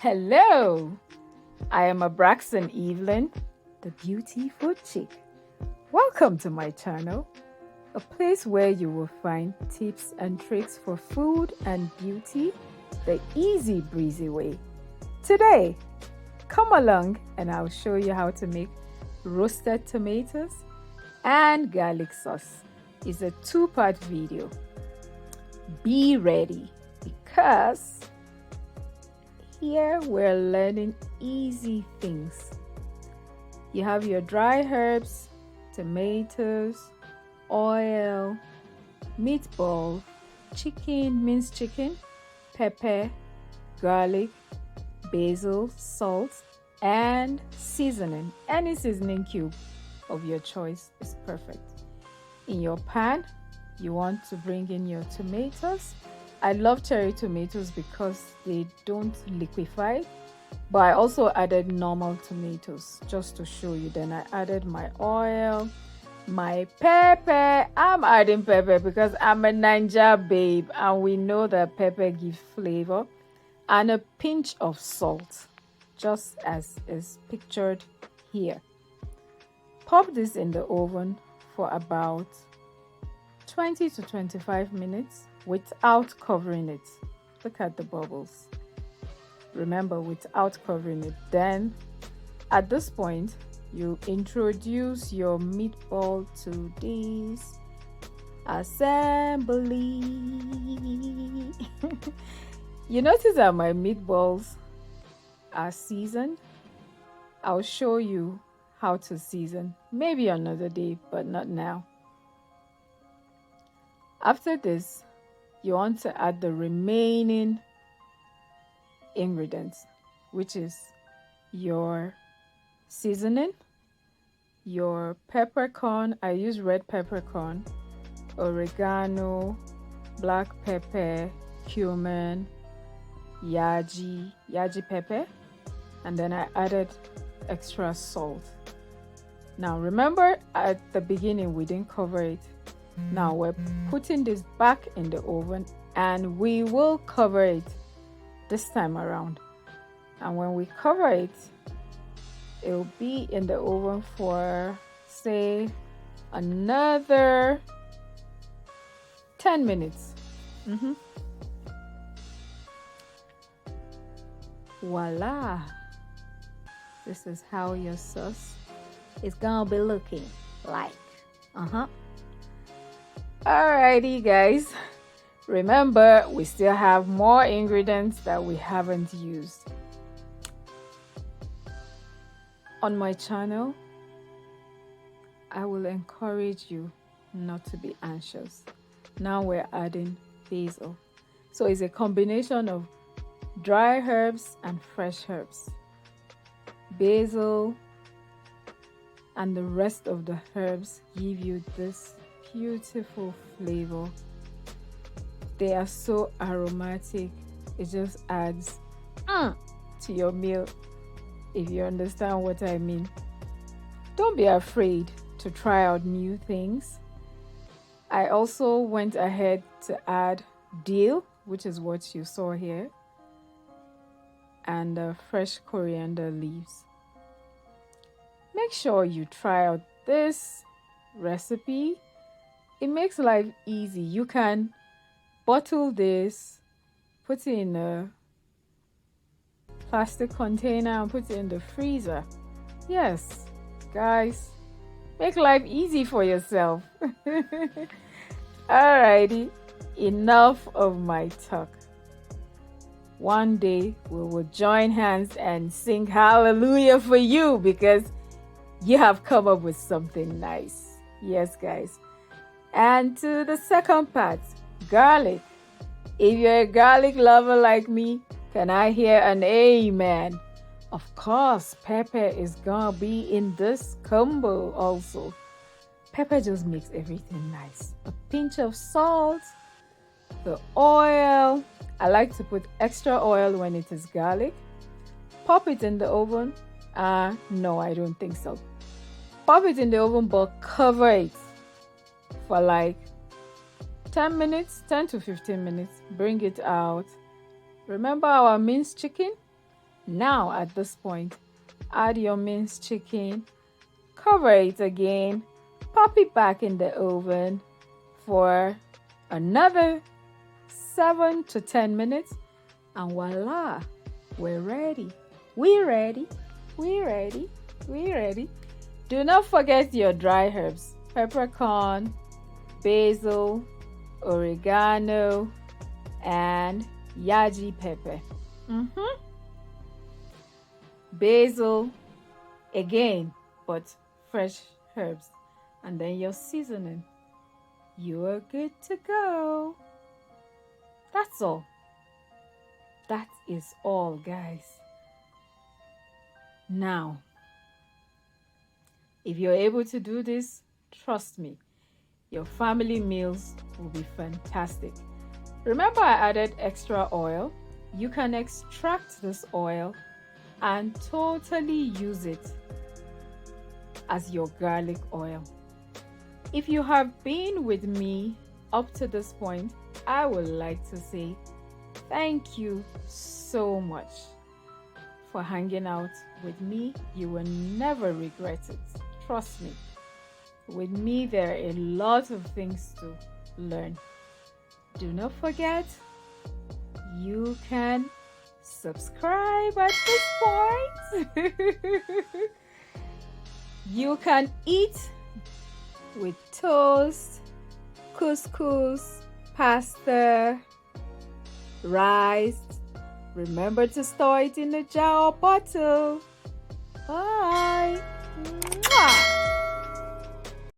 Hello, I am Abraxan Evelyn, the Beauty Food Chick. Welcome to my channel, a place where you will find tips and tricks for food and beauty the easy breezy way. Today, come along and I'll show you how to make roasted tomatoes and garlic sauce. It's a two-part video. Be ready because here we're learning easy things. You have your dry herbs, tomatoes, oil, meatball, chicken, minced chicken, pepper, garlic, basil, salt, and seasoning. Any seasoning cube of your choice is perfect. In your pan, you want to bring in your tomatoes. I love cherry tomatoes because they don't liquefy, but I also added normal tomatoes just to show you. Then I added my oil, my pepper. I'm adding pepper because I'm a Ninja babe and we know that pepper gives flavor, and a pinch of salt, just as is pictured here. Pop this in the oven for about 20 to 25 minutes without covering it. Look at the bubbles. Remember, without covering it. Then at this point, you introduce your meatball to this assembly. You notice that my meatballs are seasoned. I'll show you how to season maybe another day, but not now. After this, you want to add the remaining ingredients, which is your seasoning, your peppercorn. I use red peppercorn, oregano, black pepper, cumin, yaji pepper, and then I added extra salt. Now remember, at the beginning we didn't cover it. Now we're putting this back in the oven and we will cover it this time around. And when we cover it, it'll be in the oven for say another 10 minutes. Voila! This is how your sauce is gonna be looking like. Alrighty guys, remember we still have more ingredients that we haven't used. On my channel, I will encourage you not to be anxious. Now we're adding basil. So it's a combination of dry herbs and fresh herbs. Basil and the rest of the herbs give you this beautiful flavor. They are so aromatic. It just adds to your meal, if you understand what I mean. Don't be afraid to try out new things. I also went ahead to add dill, which is what you saw here, and fresh coriander leaves. Make sure you try out this recipe. It makes life easy. You can bottle this, put it in a plastic container and put it in the freezer. Yes, guys, make life easy for yourself. Alrighty, enough of my talk. One day we will join hands and sing hallelujah for you because you have come up with something nice. Yes, guys. And to the second part, garlic. If you're a garlic lover like me, can I hear an amen? Of course, pepper is gonna be in this combo also. Pepper just makes everything nice. A pinch of salt, the oil. I like to put extra oil when it is garlic. Pop it in the oven. No, I don't think so. Pop it in the oven, but cover it for like 10 minutes, 10 to 15 minutes. Bring it out. Remember our minced chicken? Now at this point, add your minced chicken, cover it again, pop it back in the oven for another 7 to 10 minutes, and voila, we're ready. We're ready. We're ready. We're ready. Do not forget your dry herbs: peppercorn, basil, oregano, and yaji pepper. Basil again, but fresh herbs, and then your seasoning. You are good to go. That's all. That is all, guys. Now, if you're able to do this, trust me, your family meals will be fantastic. Remember, I added extra oil. You can extract this oil and totally use it as your garlic oil. If you have been with me up to this point, I would like to say thank you so much for hanging out with me. You will never regret it. Trust me. With me, there are a lot of things to learn. Do not forget, you can subscribe at this point. You can eat with toast, couscous, pasta, rice. Remember to store it in a jar or bottle. Bye. Mwah.